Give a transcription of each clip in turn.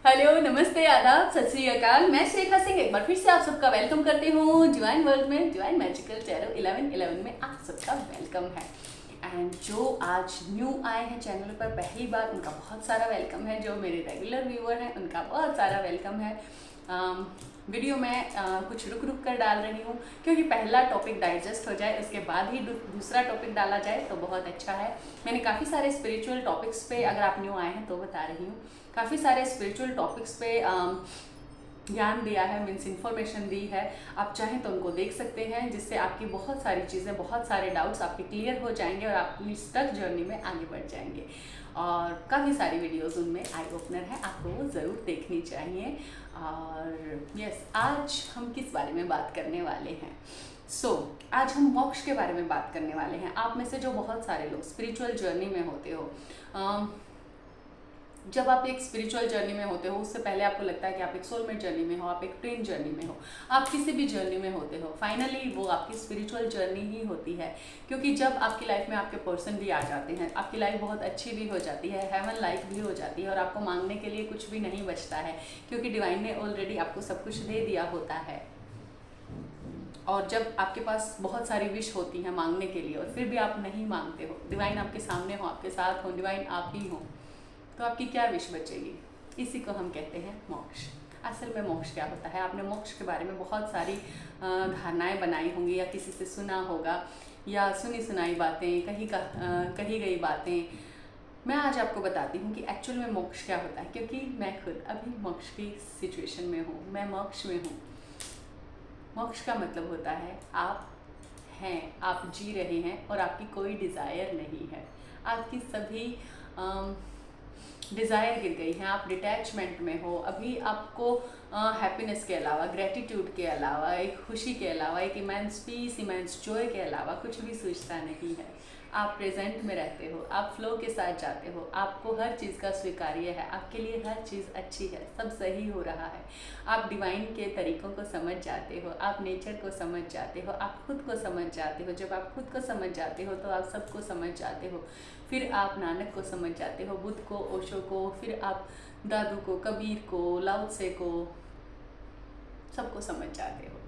Hello, नमस्ते, आदाब, सत श्री अकाल। मैं शेखा सिंह एक बार फिर से आप सबका वेलकम करती हूँ डिवाइन वर्ल्ड में। डिवाइन मैजिकल टैरो 1111 में आप सबका वेलकम है। एंड जो आज न्यू आए हैं चैनल पर पहली बार, उनका बहुत सारा वेलकम है। जो मेरे रेगुलर व्यूअर हैं उनका बहुत सारा वेलकम है। वीडियो में कुछ रुक रुक कर डाल रही हूँ क्योंकि पहला टॉपिक डाइजेस्ट हो जाए, उसके बाद ही दूसरा टॉपिक डाला जाए तो बहुत अच्छा है। मैंने काफ़ी सारे स्पिरिचुअल टॉपिक्स पे, अगर आप न्यू आए हैं तो बता रही हूँ, काफ़ी सारे स्पिरिचुअल टॉपिक्स पे ज्ञान दिया है, मीन्स इन्फॉर्मेशन दी है। आप चाहें तो उनको देख सकते हैं, जिससे आपकी बहुत सारी चीज़ें, बहुत सारे डाउट्स आपके क्लियर हो जाएंगे और आप अपनी स्टक जर्नी में आगे बढ़ जाएंगे। और काफ़ी सारी वीडियोस उनमें आई ओपनर है, आपको वो ज़रूर देखनी चाहिए। और यस, आज हम किस बारे में बात करने वाले हैं? आज हम मोक्ष के बारे में बात करने वाले हैं। आप में से जो बहुत सारे लोग स्पिरिचुअल जर्नी में होते हो, जब आप एक स्पिरिचुअल जर्नी में होते हो, उससे पहले आपको लगता है कि आप एक सोलमेट जर्नी में हो, आप एक ट्विन जर्नी में हो, आप किसी भी जर्नी में होते हो, फाइनली वो आपकी स्पिरिचुअल जर्नी ही होती है। क्योंकि जब आपकी लाइफ में आपके पर्सन भी आ जाते हैं, आपकी लाइफ बहुत अच्छी भी हो जाती है, हेवन लाइफ भी हो जाती है, और आपको मांगने के लिए कुछ भी नहीं बचता है, क्योंकि डिवाइन ने ऑलरेडी आपको सब कुछ दे दिया होता है। और जब आपके पास बहुत सारी विश होती हैं मांगने के लिए और फिर भी आप नहीं मांगते हो, डिवाइन आपके सामने हो, आपके साथ हो, डिवाइन आप ही हो, तो आपकी क्या विश बचेगी? इसी को हम कहते हैं मोक्ष। असल में मोक्ष क्या होता है? आपने मोक्ष के बारे में बहुत सारी धारणाएं बनाई होंगी, या किसी से सुना होगा, या सुनी सुनाई बातें, कही गई बातें। मैं आज आपको बताती हूँ कि एक्चुअल में मोक्ष क्या होता है, क्योंकि मैं खुद अभी मोक्ष की सिचुएशन में हूँ, मैं मोक्ष में हूँ। मोक्ष का मतलब होता है आप हैं, आप जी रहे हैं और आपकी कोई डिज़ायर नहीं है, आपकी सभी डिज़ायर गिर गई हैं, आप डिटैचमेंट में हो। अभी आपको हैप्पीनेस के अलावा, ग्रेटिट्यूड के अलावा, एक खुशी के अलावा, एक इमेंस पीस, इमेंस जॉय के अलावा कुछ भी सूझता नहीं है। आप प्रेजेंट में रहते हो, आप फ्लो के साथ जाते हो, आपको हर चीज़ का स्वीकार्य है, आपके लिए हर चीज़ अच्छी है, सब सही हो रहा है। आप डिवाइन के तरीक़ों को समझ जाते हो, आप नेचर को समझ जाते हो, आप खुद को समझ जाते हो। जब आप खुद को समझ जाते हो तो आप सबको समझ जाते हो। फिर आप नानक को समझ जाते हो, बुद्ध को, ओशो को, फिर आप दादू को, कबीर को, लाओ त्से को, सबको समझ जाते हो।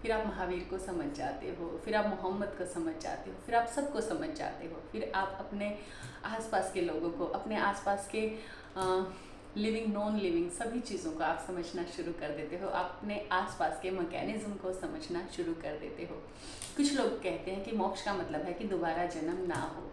फिर आप महावीर को समझ जाते हो, फिर आप मोहम्मद को समझ जाते हो, फिर आप सबको समझ जाते हो। फिर आप अपने आसपास के लोगों को, अपने आसपास के लिविंग, नॉन लिविंग सभी चीज़ों को आप समझना शुरू कर देते हो। आप अपने आसपास के मैकेनिज्म को समझना शुरू कर देते हो। कुछ लोग कहते हैं कि मोक्ष का मतलब है कि दोबारा जन्म ना हो।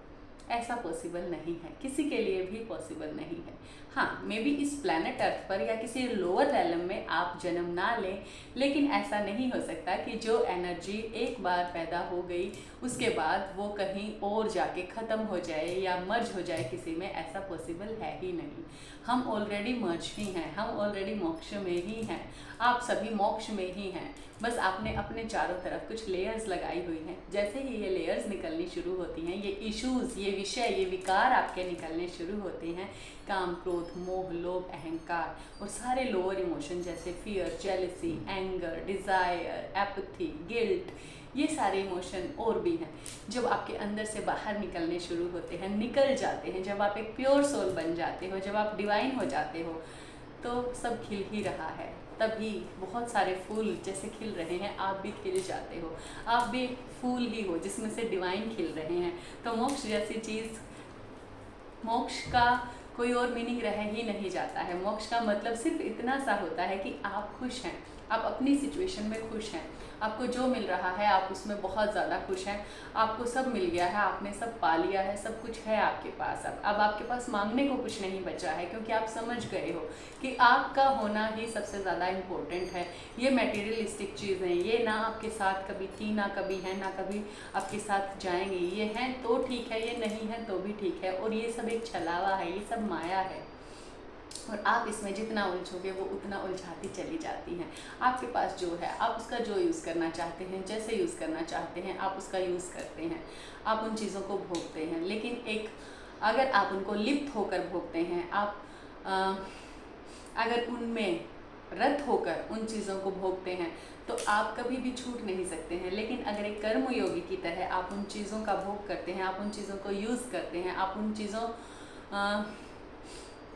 ऐसा पॉसिबल नहीं है, किसी के लिए भी पॉसिबल नहीं है। हाँ, मे बी इस प्लैनेट अर्थ पर या किसी लोअर रैलम में आप जन्म ना लें, लेकिन ऐसा नहीं हो सकता कि जो एनर्जी एक बार पैदा हो गई उसके बाद वो कहीं और जाके ख़त्म हो जाए या मर्ज हो जाए किसी में। ऐसा पॉसिबल है ही नहीं। हम ऑलरेडी मर्ज ही हैं, हम ऑलरेडी मोक्ष में ही हैं, आप सभी मोक्ष में ही हैं। बस आपने अपने चारों तरफ कुछ लेयर्स लगाई हुई हैं। जैसे ही ये लेयर्स निकलनी शुरू होती हैं, ये इश्यूज़, ये विषय, ये विकार आपके निकलने शुरू होते हैं, काम, क्रोध, मोह, लोभ, अहंकार और सारे लोअर इमोशन जैसे fear, jealousy, anger, desire, apathy, guilt, ये सारे इमोशन और भी हैं, जब आपके अंदर से बाहर निकलने शुरू होते हैं, निकल जाते हैं, जब आप एक प्योर सोल बन जाते हो, जब आप डिवाइन हो जाते हो, तो सब खिल ही रहा है। तभी बहुत सारे फूल जैसे खिल रहे हैं, आप भी खिल जाते हो। आप भी एक फूल ही हो जिसमें से डिवाइन खिल रहे हैं। तो मोक्ष जैसी चीज़, मोक्ष का कोई और मीनिंग रह ही नहीं जाता है। मोक्ष का मतलब सिर्फ इतना सा होता है कि आप खुश हैं, आप अपनी सिचुएशन में खुश हैं, आपको जो मिल रहा है आप उसमें बहुत ज़्यादा खुश हैं, आपको सब मिल गया है, आपने सब पा लिया है, सब कुछ है आपके पास। अब आपके पास मांगने को कुछ नहीं बचा है, क्योंकि आप समझ गए हो कि आपका होना ही सबसे ज़्यादा इम्पोर्टेंट है। ये मटेरियलिस्टिक चीज़ें, ये ना आपके साथ कभी थी, ना कभी है, ना कभी आपके साथ जाएंगी। ये हैं तो ठीक है, ये नहीं है तो भी ठीक है, और ये सब एक छलावा है, ये सब माया है। और आप इसमें जितना उलझोगे वो उतना उलझाती चली जाती हैं। आपके पास जो है, आप उसका जो यूज़ करना चाहते हैं, जैसे यूज़ करना चाहते हैं, आप उसका यूज़ करते हैं, आप उन चीज़ों को भोगते हैं। लेकिन एक, अगर आप उनको लिप्त होकर भोगते हैं, आप अगर उनमें रत होकर उन चीज़ों को भोगते हैं, तो आप कभी भी छूट नहीं सकते हैं। लेकिन अगर एक कर्मयोगी की तरह आप उन चीज़ों का भोग करते हैं, आप उन चीज़ों को यूज़ करते हैं, आप उन चीज़ों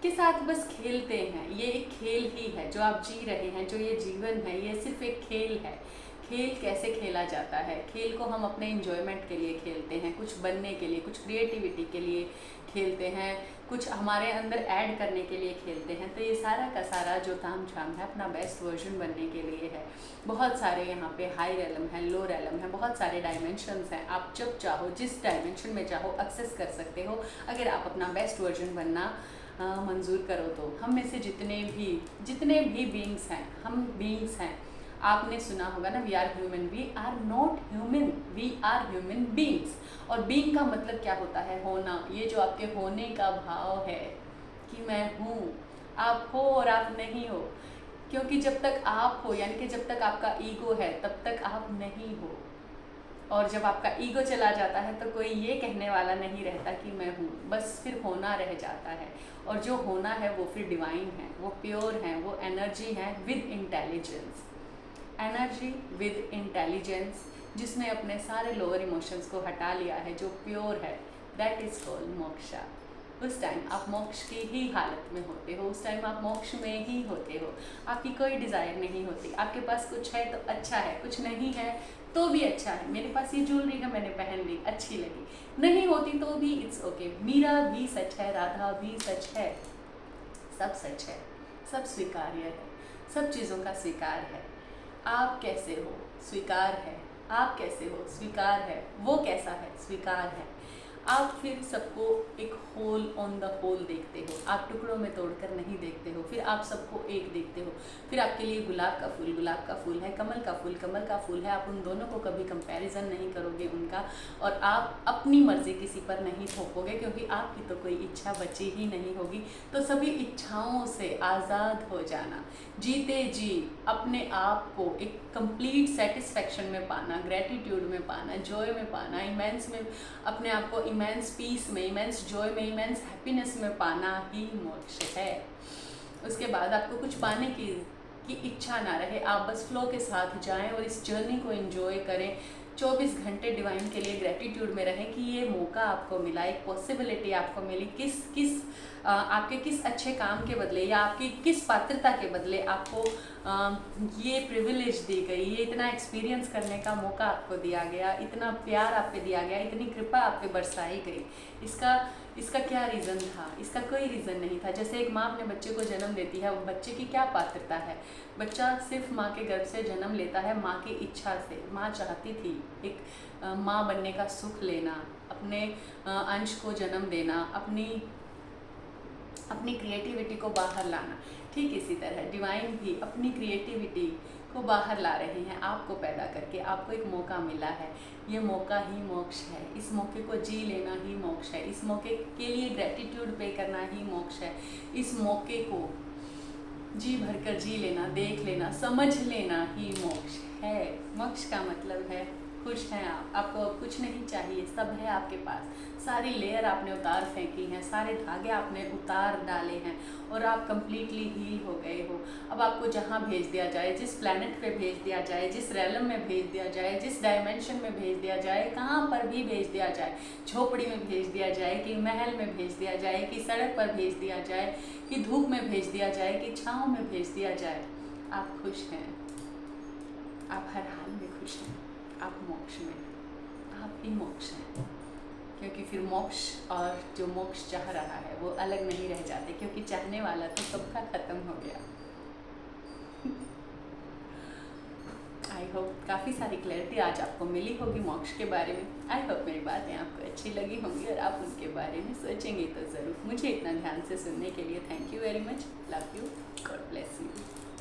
के साथ बस खेलते हैं। ये एक खेल ही है जो आप जी रहे हैं, जो ये जीवन है ये सिर्फ एक खेल है। खेल कैसे खेला जाता है? खेल को हम अपने इंजॉयमेंट के लिए खेलते हैं, कुछ बनने के लिए, कुछ क्रिएटिविटी के लिए खेलते हैं, कुछ हमारे अंदर ऐड करने के लिए खेलते हैं। तो ये सारा का सारा जो ताम झाम है अपना बेस्ट वर्जन बनने के लिए है। बहुत सारे यहाँ पे हाई रैलम है, लो रैलम है, बहुत सारे डायमेंशंस हैं। आप जब चाहो जिस डायमेंशन में चाहो एक्सेस कर सकते हो, अगर आप अपना बेस्ट वर्जन बनना मंजूर करो तो। हम में से जितने भी बीइंग्स हैं, हम बीइंग्स हैं। आपने सुना होगा ना, we are human, we are not human, we are human beings. और बीइंग का मतलब क्या होता है? होना। ये जो आपके होने का भाव है कि मैं हूँ, आप हो और आप नहीं हो। क्योंकि जब तक आप हो, यानी कि जब तक आपका ईगो है, तब तक आप नहीं हो। और जब आपका ईगो चला जाता है तो कोई ये कहने वाला नहीं रहता कि मैं हूँ, बस फिर होना रह जाता है। और जो होना है वो फिर डिवाइन है, वो प्योर है, वो एनर्जी है with intelligence. Energy with intelligence, जिसने अपने सारे लोअर इमोशंस को हटा लिया है, जो प्योर है, दैट इज कॉल्ड मोक्षा। उस टाइम आप मोक्ष की ही हालत में होते हो, उस टाइम आप मोक्ष में ही होते हो। आपकी कोई डिज़ायर नहीं होती। आपके पास कुछ है तो अच्छा है, कुछ नहीं है तो भी अच्छा है। मेरे पास ये ज्वेलरी है, मैंने पहन ली, अच्छी लगी, नहीं होती तो भी इट्स ओके। मीरा भी सच है, राधा भी सच है, सब सच है, सब स्वीकार्य है, सब चीज़ों का स्वीकार है। आप कैसे हो? स्वीकार है। आप कैसे हो? स्वीकार है। वो कैसा है? स्वीकार है। आप फिर सबको एक होल ऑन द होल देखते हो, आप टुकड़ों में तोड़कर नहीं देखते हो। फिर आप सबको एक देखते हो। फिर आपके लिए गुलाब का फूल है, कमल का फूल है। आप उन दोनों को कभी कंपैरिजन नहीं करोगे उनका। और आप अपनी मर्जी किसी पर नहीं थोपोगे, क्योंकि आपकी तो कोई इच्छा बची ही नहीं होगी। तो सभी इच्छाओं से आज़ाद हो जाना, जीते जी अपने आप को एक कंप्लीट सेटिस्फेक्शन में पाना, ग्रेटिट्यूड में पाना, जॉय में पाना, इमेंस में अपने आप को, इमेंस पीस में, इमेंस जॉय में, इमेंस हैप्पीनेस में पाना ही मोक्ष है। उसके बाद आपको कुछ पाने की इच्छा ना रहे, आप बस फ्लो के साथ जाएं और इस जर्नी को एंजॉय करें। 24 घंटे डिवाइन के लिए ग्रेटिट्यूड में रहें कि ये मौका आपको मिला, एक पॉसिबिलिटी आपको मिली, आपके किस अच्छे काम के बदले या आपकी किस पात्रता के बदले आपको ये प्रिविलेज दी गई, ये इतना एक्सपीरियंस करने का मौका आपको दिया गया, इतना प्यार आप पे दिया गया, इतनी कृपा आप पे बरसाई गई। इसका क्या रीज़न था? इसका कोई रीज़न नहीं था। जैसे एक माँ अपने बच्चे को जन्म देती है, वो बच्चे की क्या पात्रता है? बच्चा सिर्फ माँ के गर्भ से जन्म लेता है, माँ की इच्छा से। माँ चाहती थी एक माँ बनने का सुख लेना, अपने अंश को जन्म देना, अपनी क्रिएटिविटी को बाहर लाना। ठीक इसी तरह डिवाइन भी अपनी क्रिएटिविटी को बाहर ला रहे हैं, आपको पैदा करके। आपको एक मौका मिला है, ये मौका ही मोक्ष है। इस मौके को जी लेना ही मोक्ष है। इस मौके के लिए ग्रेटिट्यूड पे करना ही मोक्ष है। इस मौके को जी भरकर जी लेना, देख लेना, समझ लेना ही मोक्ष है। मोक्ष का मतलब है खुश हैं आप, आपको अब कुछ नहीं चाहिए, सब है आपके पास। सारी लेयर आपने उतार फेंकी हैं, सारे धागे आपने उतार डाले हैं और आप कंप्लीटली हील हो गए हो। अब आपको जहाँ भेज दिया जाए, जिस प्लैनेट पे भेज दिया जाए, जिस रैलम में भेज दिया जाए, जिस डायमेंशन में भेज दिया जाए, कहाँ पर भी भेज दिया जाए, झोपड़ी में भेज दिया जाए कि महल में भेज दिया जाए कि सड़क पर भेज दिया जाए कि धूप में भेज दिया जाए कि छाँव में भेज दिया जाए, आप खुश हैं। आप हर हाल में खुश हैं। आप मोक्ष में, आप ही मोक्ष हैं। क्योंकि फिर मोक्ष और जो मोक्ष चाह रहा है वो अलग नहीं रह जाते, क्योंकि चाहने वाला तो सबका खत्म हो गया। आई होप काफ़ी सारी क्लैरिटी आज आपको मिली होगी मोक्ष के बारे में। आई होप मेरी बातें आपको अच्छी लगी होंगी और आप उनके बारे में सोचेंगे तो ज़रूर। मुझे इतना ध्यान से सुनने के लिए thank you very much. Love you, God bless you.